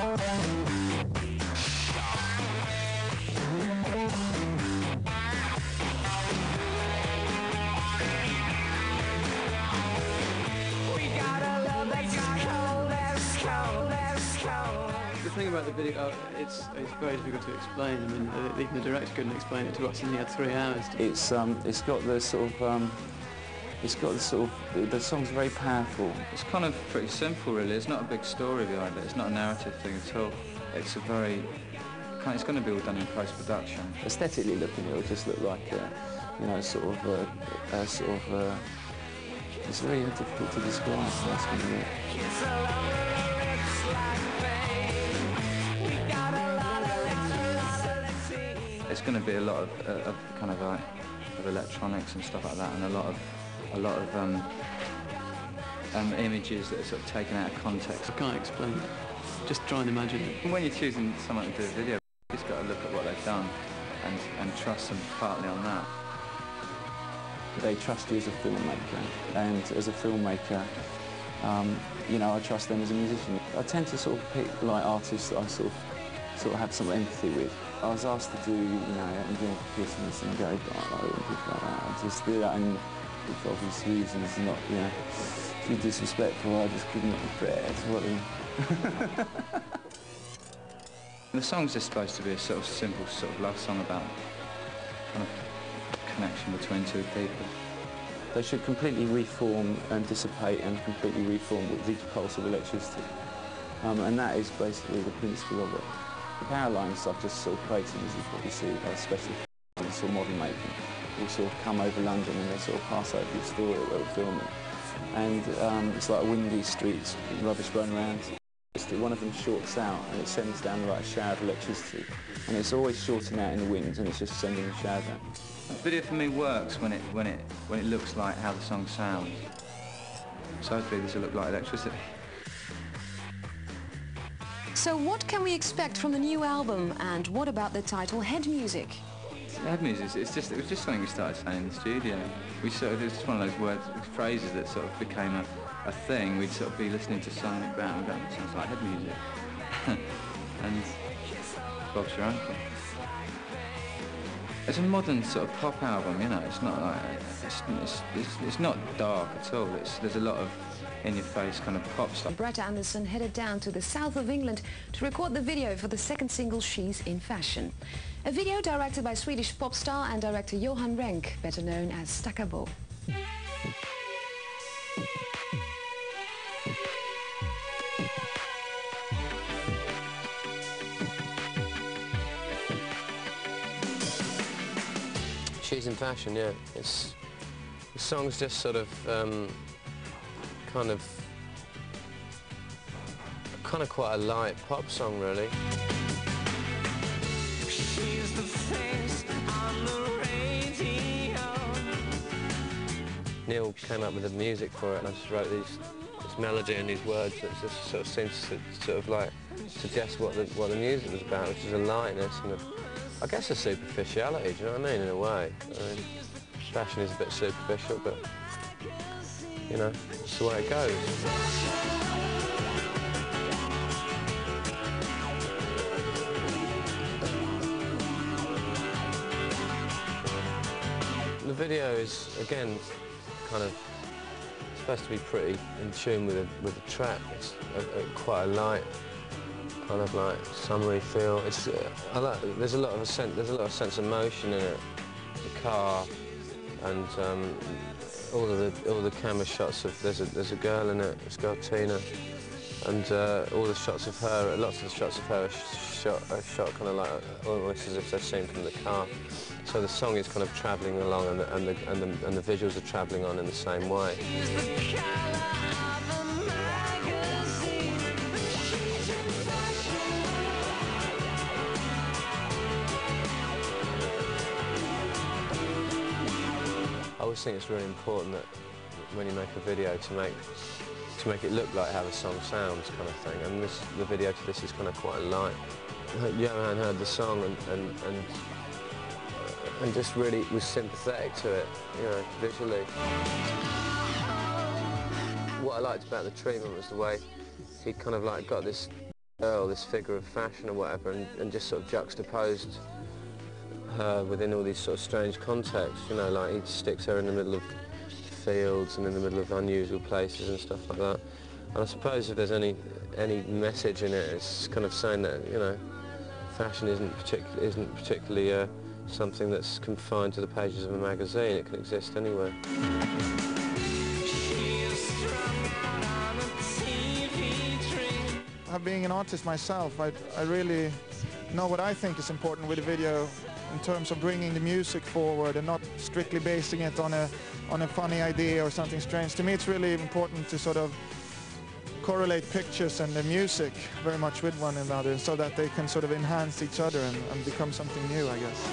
The thing about the video, it's very difficult to explain. I mean, even the director couldn't explain it to us, and he had 3 hours. It's got the sort of the song's very powerful. It's kind of pretty simple, really. It's not a big story behind it. It's not a narrative thing at all. It's a very it's going to be all done in post-production. Aesthetically looking, it'll just look like you know, it's very difficult to describe. That's going to be it. It's going to be a lot of kind of electronics and stuff like that, and a lot of images that are sort of taken out of context. I can't explain it. Just try and imagine it. When you're choosing someone to do a video, you've just got to look at what they've done and trust them partly on that. They trust you as a filmmaker, and as a filmmaker, you know, I trust them as a musician. I tend to sort of pick like artists that I sort of have some empathy with. I was asked to do, you know, I'm doing Christmas and go like people like that. I just do that, and for obvious reasons, not, you know, too disrespectful. I just couldn't bear to The song's just supposed to be a sort of simple sort of love song about kind of connection between two people. They should completely reform and dissipate and completely reform with the pulse of electricity. And that is basically the principle of it. The power line stuff just sort of creating, as you probably see, especially in sort of modern making. Will sort of come over London and they sort of pass over the story where we're filming. And it's like windy streets, rubbish going around. One of them shorts out and it sends down like a shower of electricity. And it's always shorting out in the wind and it's just sending a shower down. The video for me works when it looks like how the song sounds. So hopefully this will look like electricity. So what can we expect from the new album, and what about the title Head Music? Head music, it was just something we started saying in the studio. It was just one of those phrases that sort of became a thing. We'd sort of be listening to something about and going, it sounds like head music. And Bob's your uncle. It's a modern sort of pop album, you know. It's not like it's not dark at all. There's a lot of in-your-face kind of pop stuff. Brett Anderson headed down to the south of England to record the video for the second single, She's in Fashion. A video directed by Swedish pop star and director Johan Renck, better known as Stackabo. She's in Fashion, yeah. The song's just sort of kind of quite a light pop song, really. She's the face on the radio. Neil came up with the music for it, and I just wrote this melody and these words that just sort of seems to sort of like suggest what the music was about, which is a lightness and I guess a superficiality. Do you know what I mean? In a way, I mean, fashion is a bit superficial, but you know, it's the way it goes. The video is, again, kind of supposed to be pretty in tune with the track. It's quite a light, kind of like summery feel. It's there's a lot of sense of motion in it. The car and all the camera shots of there's a girl in it. It's got Tina, and all the shots of her. Lots of the shots of her are shot kind of like almost as if they're seen from the car. So the song is kind of travelling along, and the visuals are travelling on in the same way. I always think it's really important that when you make a video to make it look like how the song sounds, kind of thing. And the video to this is kind of quite light. Johan heard the song and just really was sympathetic to it, you know, visually. What I liked about the treatment was the way he kind of like got this girl, this figure of fashion or whatever, and just sort of juxtaposed her within all these sort of strange contexts, you know, like he sticks her in the middle of fields and in the middle of unusual places and stuff like that. And I suppose if there's any message in it, it's kind of saying that, you know, fashion isn't particularly something that's confined to the pages of a magazine. It can exist anywhere. Being an artist myself, I really know what I think is important with a video in terms of bringing the music forward and not strictly basing it on a funny idea or something strange. To me, it's really important to sort of correlate pictures and the music very much with one another so that they can sort of enhance each other and become something new, I guess.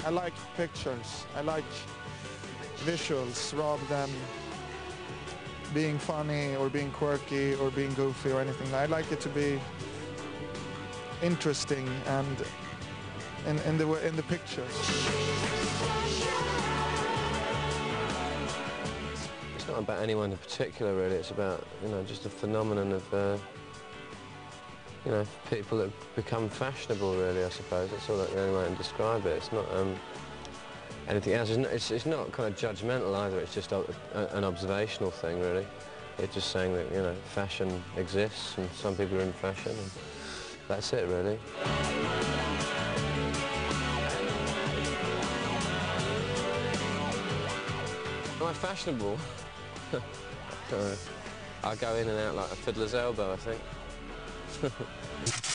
I like pictures. I like visuals rather than being funny or being quirky or being goofy or anything. I like it to be interesting and in the pictures. It's not about anyone in particular, really. It's about, you know, just a phenomenon of you know, people that become fashionable, really, I suppose. That's all the only way to describe it. It's not anything else. It's not kind of judgmental either. It's just an observational thing, really. It's just saying that, you know, fashion exists and some people are in fashion, and that's it, really. Am I fashionable? I go in and out like a fiddler's elbow, I think.